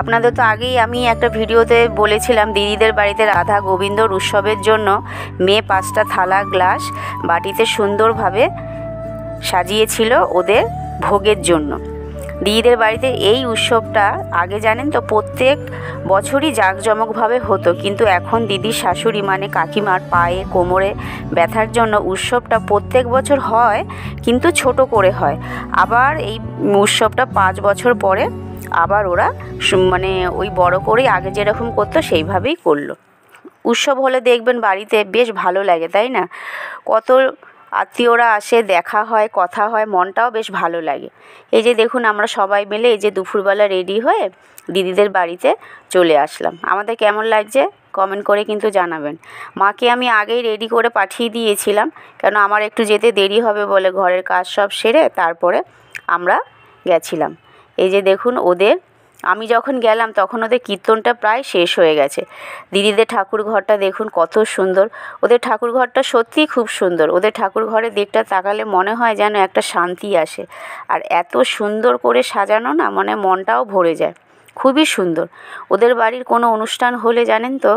আপনাদের তো আগেই আমি একটা ভিডিওতে বলেছিলাম দিদিদের বাড়িতে রাধা গোবিন্দর উৎসবের জন্য মেয়ে 5টা থালা গ্লাস বাটিতে সুন্দরভাবে সাজিয়েছিল ওদের ভোগের জন্য। দিদিদের বাড়িতে এই উৎসবটা আগে জানেন তো প্রত্যেক বছরই জাঁকজমকভাবে হতো, কিন্তু এখন দিদির শাশুড়ি মানে কাকিমার পায়ে কোমরে ব্যথার জন্য উৎসবটা প্রত্যেক বছর হয়, কিন্তু ছোট করে হয়। আবার এই উৎসবটা 5 বছর পরে আবার ওরা মানে ওই বড় করেই আগে যেরকম করতো সেইভাবেই করলো। উৎসব হলে দেখবেন বাড়িতে বেশ ভালো লাগে, তাই না? কত আত্মীয়রা আসে, দেখা হয়, কথা হয়, মনটাও বেশ ভালো লাগে। এই যে দেখুন আমরা সবাই মিলে এই যে দুপুরবেলা রেডি হয়ে দিদিদের বাড়িতে চলে আসলাম। আমাদের কেমন লাগছে কমেন্ট করে কিন্তু জানাবেন। মাকে আমি আগেই রেডি করে পাঠিয়ে দিয়েছিলাম, কেন আমার একটু যেতে দেরি হবে বলে ঘরের কাজ সব সেরে তারপরে আমরা গেছিলাম। এই যে দেখুন আমি যখন গেলাম তখন ওদের কীর্তনটা প্রায় শেষ হয়ে গেছে। দিদিদের ঠাকুর ঘরটা দেখুন কত সুন্দর। ওদের ঠাকুর ঘরটা সত্যিই খুব সুন্দর। ওদের ঠাকুর ঘরের দিকটা তাকালে মনে হয় যেন একটা শান্তি আসে, আর এত সুন্দর করে সাজানো না, মানে মনটাও ভরে যায়। খুবই সুন্দর। ওদের বাড়ির কোনো অনুষ্ঠান হলে জানেন তো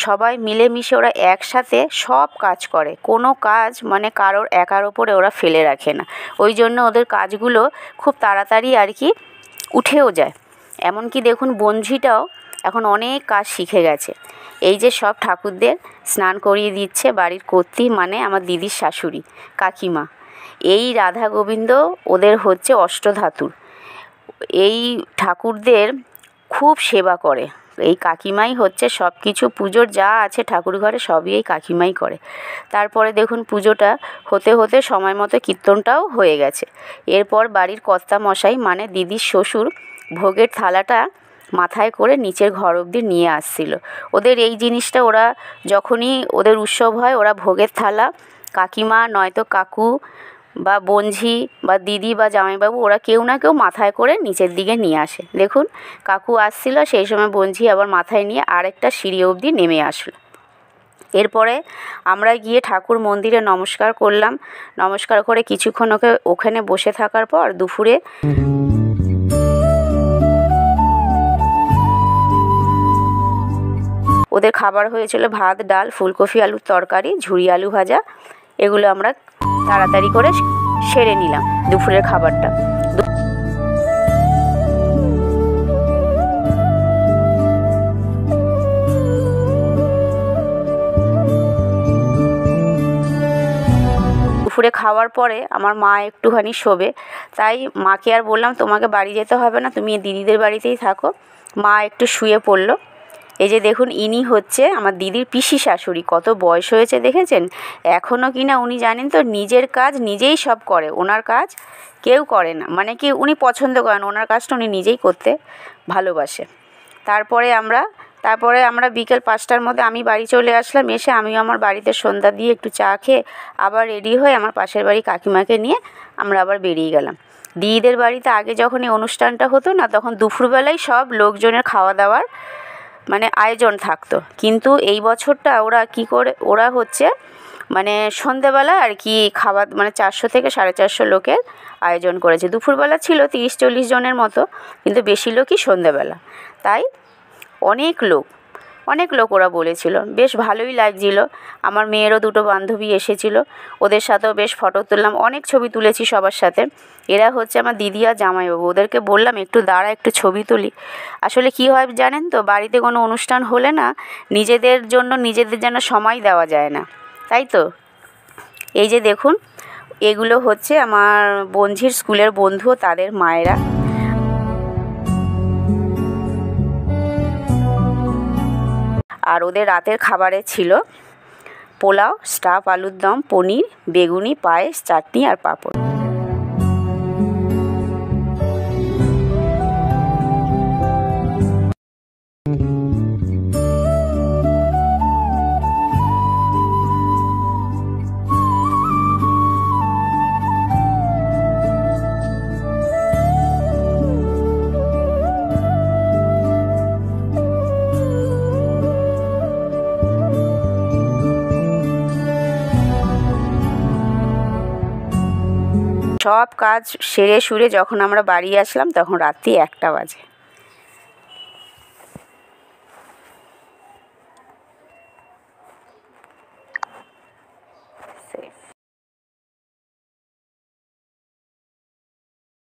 সবাই মিলেমিশে ওরা একসাথে সব কাজ করে, কোনো কাজ মানে কারোর একার ওপরে ওরা ফেলে রাখে না। ওই জন্য ওদের কাজগুলো খুব তাড়াতাড়ি আর কি উঠেও যায়। এমনকি দেখুন বঞ্ঝিটাও এখন অনেক কাজ শিখে গেছে। এই যে সব ঠাকুরদের স্নান করিয়ে দিচ্ছে বাড়ির কর্ত্রী মানে আমার দিদির শাশুড়ি কাকিমা। এই রাধা গোবিন্দ ওদের হচ্ছে অষ্টধাতুর। এই ঠাকুরদের খুব সেবা করে এই কাকিমাই, হচ্ছে সব কিছু পুজোর যা আছে ঠাকুর ঘরে সবই এই কাকিমাই করে। তারপরে দেখুন পুজোটা হতে হতে সময় মতো কীর্তনটাও হয়ে গেছে। এরপর বাড়ির কর্তা মশাই মানে দিদির শ্বশুর ভোগের থালাটা মাথায় করে নিচের ঘর অবধি নিয়ে আসছিল। ওদের এই জিনিসটা ওরা যখনই ওদের উৎসব হয় ওরা ভোগের থালা কাকিমা নয়তো কাকু বা বঞ্ঝি বা দিদি বা জামাইবাবু ওরা কেউ না কেউ মাথায় করে নিচের দিকে নিয়ে আসে। দেখুন কাকু আসছিল, সেই সময় বঞ্ঝি আবার মাথায় নিয়ে আরেকটা সিঁড়ি অবধি নেমে আসলো। এরপরে আমরা গিয়ে ঠাকুর মন্দিরে নমস্কার করলাম। নমস্কার করে কিছুক্ষণ ওখানে বসে থাকার পর দুপুরে ওদের খাবার হয়েছিল ভাত, ডাল, ফুলকপি আলুর তরকারি, ঝুরি আলু ভাজা। এগুলো আমরা তাড়াতাড়ি করে সেরে নিলাম দুপুরের খাবারটা। দুপুরে খাওয়ার পরে আমার মা একটুখানি শোবে, তাই মাকে আর বললাম তোমাকে বাড়ি যেতে হবে না, তুমি দিদিদের বাড়িতেই থাকো। মা একটু শুয়ে পড়লো। এই যে দেখুন ইনি হচ্ছে আমার দিদির পিসি শাশুড়ি। কত বয়স হয়েছে দেখেছেন? এখনও কিনা উনি জানেন তো নিজের কাজ নিজেই সব করে। ওনার কাজ কেউ করে না, মানে কি উনি পছন্দ করেন, ওনার কাজটা উনি নিজেই করতে ভালোবাসে। তারপরে আমরা বিকেল 5টার মধ্যে আমি বাড়ি চলে আসলাম। এসে আমিও আমার বাড়িতে সন্ধ্যা দিয়ে একটু চা খেয়ে আবার রেডি হয়ে আমার পাশের বাড়ি কাকিমাকে নিয়ে আমরা আবার বেরিয়ে গেলাম। দিদিদের বাড়িতে আগে যখন এই অনুষ্ঠানটা হতো না তখন দুপুরবেলায় সব লোকজনের খাওয়া দাওয়ার মানে আয়োজন থাকতো, কিন্তু এই বছরটা ওরা হচ্ছে মানে সন্ধেবেলা আর কি খাবার মানে 400 থেকে 450 লোকের আয়োজন করেছে। দুপুরবেলা ছিল 30-40 জনের মতো, কিন্তু বেশি লোকই সন্ধেবেলা। তাই অনেক লোক ওরা বলেছিল। বেশ ভালোই লাগছিল। আমার মেয়েরও 2টো বান্ধবী এসেছিল, ওদের সাথেও বেশ ফটো তুললাম, অনেক ছবি তুলেছি সবার সাথে। এরা হচ্ছে আমার দিদি আর জামাইবাবু। ওদেরকে বললাম একটু দাঁড়া, একটু ছবি তুলি। আসলে কি হয় জানেন তো, বাড়িতে কোনো অনুষ্ঠান হলে না নিজেদের যেন সময় দেওয়া যায় না, তাই তো। এই যে দেখুন এগুলো হচ্ছে আমার বঞ্ঝির স্কুলের বন্ধু, তাদের মায়েরা। আর ওদের রাতের খাবারে ছিল পোলাও, স্টাফ আলুর দম, পনির, বেগুনি, পায়েস, চাটনি আর পাঁপড়। সব কাজ সেরে সুরে যখন আমরা বাড়ি আসলাম তখন রাত্রি 1টা বাজে। থেকে।